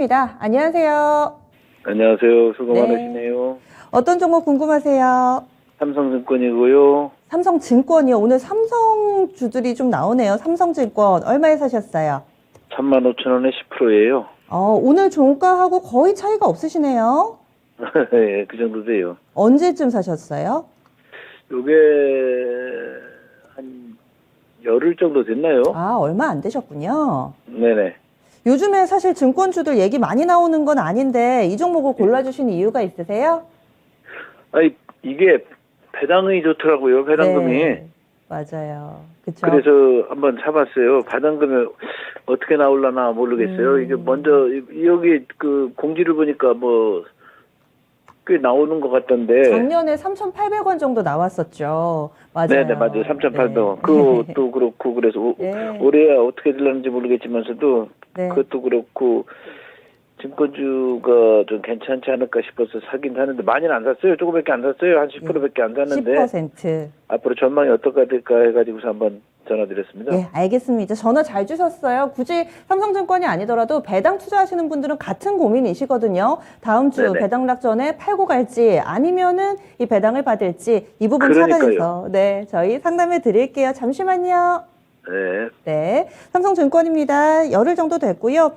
입니다. 안녕하세요. 안녕하세요. 수고 네. 많으시네요. 어떤 종목 궁금하세요? 삼성증권이고요. 삼성증권이요. 오늘 삼성주들이 좀 나오네요. 삼성증권 얼마에 사셨어요? 35,000원에 10%예요. 오늘 종가하고 거의 차이가 없으시네요. 네, 그 정도 돼요. 언제쯤 사셨어요? 요게 한 열흘 정도 됐나요? 얼마 안 되셨군요. 네네. 요즘에 사실 증권주들 얘기 많이 나오는 건 아닌데 이 종목을 골라주신 이유가 있으세요? 아니, 이게 배당이 좋더라고요. 배당금이. 네, 맞아요. 그쵸? 그래서 한번 사봤어요. 배당금이 어떻게 나올라나 모르겠어요. 이게 먼저 여기 그 공지를 보니까 뭐 꽤 나오는 것 같던데. 작년에 3,800원 정도 나왔었죠. 맞아요. 네네, 맞아요. 3,800원. 네. 그것도 그렇고, 그래서 네. 올해야 어떻게 될는지 모르겠지만서도, 네. 그것도 그렇고, 증권주가 좀 괜찮지 않을까 싶어서 사긴 사는데, 많이는 안 샀어요. 조금밖에 안 샀어요. 한 10%밖에 안 샀는데, 10%. 앞으로 전망이 어떻게 될까 해가지고서 한번 전화드렸습니다. 예, 알겠습니다. 전화 잘 주셨어요. 굳이 삼성증권이 아니더라도 배당 투자하시는 분들은 같은 고민이시거든요. 다음 주 네네. 배당락 전에 팔고 갈지 아니면은 이 배당을 받을지 이 부분 그러니까요. 차관해서 네, 저희 상담해 드릴게요. 잠시만요. 네. 네, 삼성증권입니다. 열흘 정도 됐고요.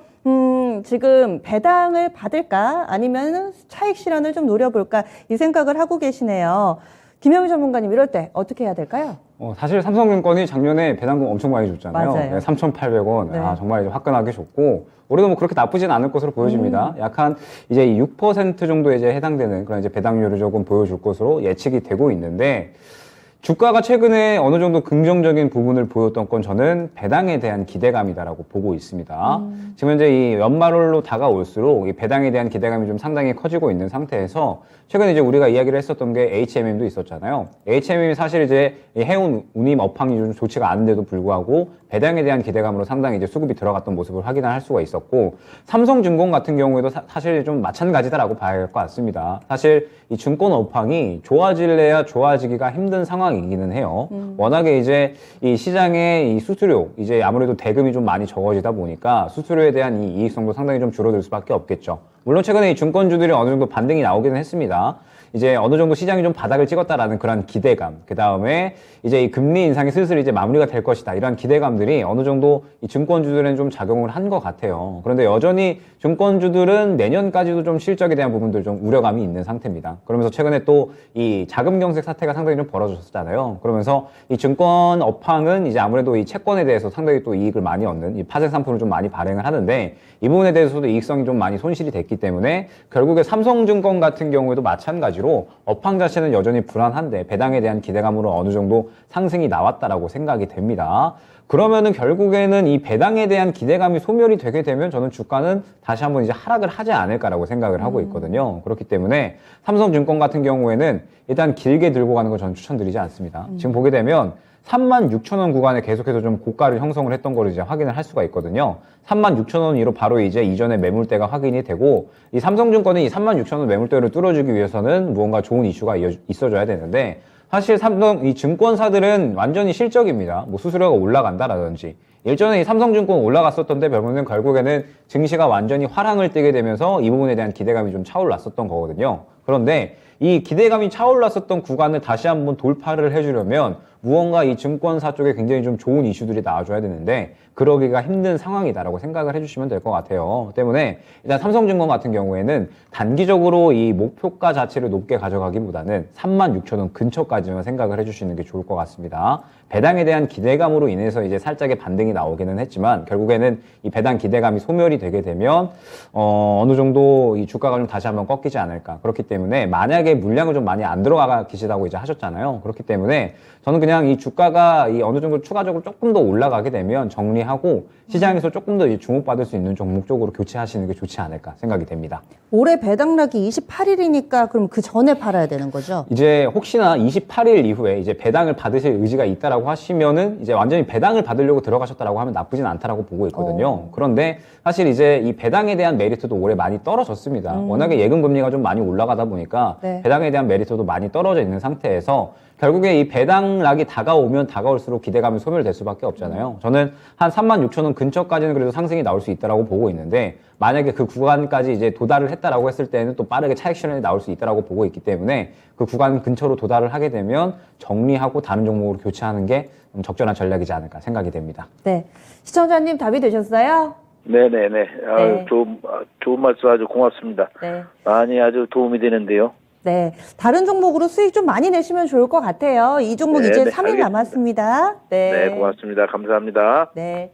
지금 배당을 받을까 아니면 차익 실현을 좀 노려볼까 이 생각을 하고 계시네요. 김영희 전문가님 이럴 때 어떻게 해야 될까요? 사실 삼성증권이 작년에 배당금 엄청 많이 줬잖아요. 맞아요. 3,800원. 네. 정말 이제 화끈하게 줬고, 올해도 뭐 그렇게 나쁘진 않을 것으로 보여집니다. 약간 이제 6% 정도에 이제 해당되는 그런 이제 배당률을 조금 보여줄 것으로 예측이 되고 있는데, 주가가 최근에 어느 정도 긍정적인 부분을 보였던 건 저는 배당에 대한 기대감이다라고 보고 있습니다. 지금 현재 이 연말로 다가올수록 이 배당에 대한 기대감이 좀 상당히 커지고 있는 상태에서 최근에 이제 우리가 이야기를 했었던 게 HMM도 있었잖아요. HMM이 사실 이제 이 해운 운임 업황이 좀 좋지가 않은데도 불구하고 배당에 대한 기대감으로 상당히 이제 수급이 들어갔던 모습을 확인할 수가 있었고, 삼성증권 같은 경우에도 사실 좀 마찬가지다라고 봐야 할 것 같습니다. 사실 이 증권 업황이 좋아질래야 좋아지기가 힘든 상황이기는 해요. 워낙에 이제 이 시장의 이 수수료, 이제 아무래도 대금이 좀 많이 적어지다 보니까 수수료에 대한 이 이익성도 상당히 좀 줄어들 수밖에 없겠죠. 물론 최근에 이 증권주들이 어느 정도 반등이 나오기는 했습니다. 이제 어느 정도 시장이 좀 바닥을 찍었다라는 그런 기대감, 그 다음에 이제 이 금리 인상이 슬슬 이제 마무리가 될 것이다, 이런 기대감들이 어느 정도 이 증권주들은 좀 작용을 한 것 같아요. 그런데 여전히 증권주들은 내년까지도 좀 실적에 대한 부분들 좀 우려감이 있는 상태입니다. 그러면서 최근에 또 이 자금 경색 사태가 상당히 좀 벌어졌었잖아요. 그러면서 이 증권 업황은 이제 아무래도 이 채권에 대해서 상당히 또 이익을 많이 얻는 이 파생 상품을 좀 많이 발행을 하는데, 이 부분에 대해서도 이익성이 좀 많이 손실이 됐기 때문에 결국에 삼성증권 같은 경우에도 마찬가지로 업황 자체는 여전히 불안한데 배당에 대한 기대감으로 어느 정도 상승이 나왔다라고 생각이 됩니다. 그러면은 결국에는 이 배당에 대한 기대감이 소멸이 되게 되면 저는 주가는 다시 한번 이제 하락을 하지 않을까라고 생각을 하고 있거든요. 그렇기 때문에 삼성증권 같은 경우에는 일단 길게 들고 가는 걸 저는 추천드리지 않습니다. 지금 보게 되면 36,000원 구간에 계속해서 좀 고가를 형성을 했던 거를 이제 확인을 할 수가 있거든요. 36,000원 이로 바로 이제 이전의 매물대가 확인이 되고, 이 삼성증권은 이 36,000원 매물대를 뚫어주기 위해서는 무언가 좋은 이슈가 있어줘야 되는데, 사실 이 증권사들은 완전히 실적입니다. 뭐 수수료가 올라간다라든지. 일전에 이 삼성증권 올라갔었던데 결국에는 증시가 완전히 화랑을 띠게 되면서 이 부분에 대한 기대감이 좀 차올랐었던 거거든요. 그런데 이 기대감이 차올랐었던 구간을 다시 한번 돌파를 해주려면 무언가 이 증권사 쪽에 굉장히 좀 좋은 이슈들이 나와줘야 되는데 그러기가 힘든 상황이다라고 생각을 해주시면 될 것 같아요. 때문에 일단 삼성증권 같은 경우에는 단기적으로 이 목표가 자체를 높게 가져가기보다는 36,000원 근처까지만 생각을 해주시는 게 좋을 것 같습니다. 배당에 대한 기대감으로 인해서 이제 살짝의 반등이 나오기는 했지만 결국에는 이 배당 기대감이 소멸이 되게 되면 어느 정도 이 주가가 좀 다시 한번 꺾이지 않을까. 그렇기 때문에 만약에 물량을 좀 많이 안 들어가 계시다고 이제 하셨잖아요. 그렇기 때문에 저는 그냥 이 주가가 이 어느 정도 추가적으로 조금 더 올라가게 되면 정리하고 시장에서 조금 더 주목받을 수 있는 종목 쪽으로 교체하시는 게 좋지 않을까 생각이 됩니다. 올해 배당락이 28일이니까 그럼 그 전에 팔아야 되는 거죠? 이제 혹시나 28일 이후에 이제 배당을 받으실 의지가 있다라고 하시면은 이제 완전히 배당을 받으려고 들어가셨다라고 하면 나쁘진 않다라고 보고 있거든요. 그런데 사실 이제 이 배당에 대한 메리트도 올해 많이 떨어졌습니다. 워낙에 예금 금리가 좀 많이 올라가다 보니까 네. 배당에 대한 메리트도 많이 떨어져 있는 상태에서 결국에 이 배당락이 다가오면 다가올수록 기대감이 소멸될 수밖에 없잖아요. 저는 한 36,000원 근처까지는 그래도 상승이 나올 수 있다라고 보고 있는데 만약에 그 구간까지 이제 도달을 했다라고 했을 때는 또 빠르게 차익 실현이 나올 수 있다라고 보고 있기 때문에 그 구간 근처로 도달을 하게 되면 정리하고 다른 종목으로 교체하는 게 적절한 전략이지 않을까 생각이 됩니다. 네. 시청자님 답이 되셨어요? 네네네. 네. 좋은 말씀 아주 고맙습니다. 네. 많이 아주 도움이 되는데요. 네. 다른 종목으로 수익 좀 많이 내시면 좋을 것 같아요. 이 종목 네, 이제 네, 3일 알겠습니다. 남았습니다. 네. 네, 고맙습니다. 감사합니다. 네.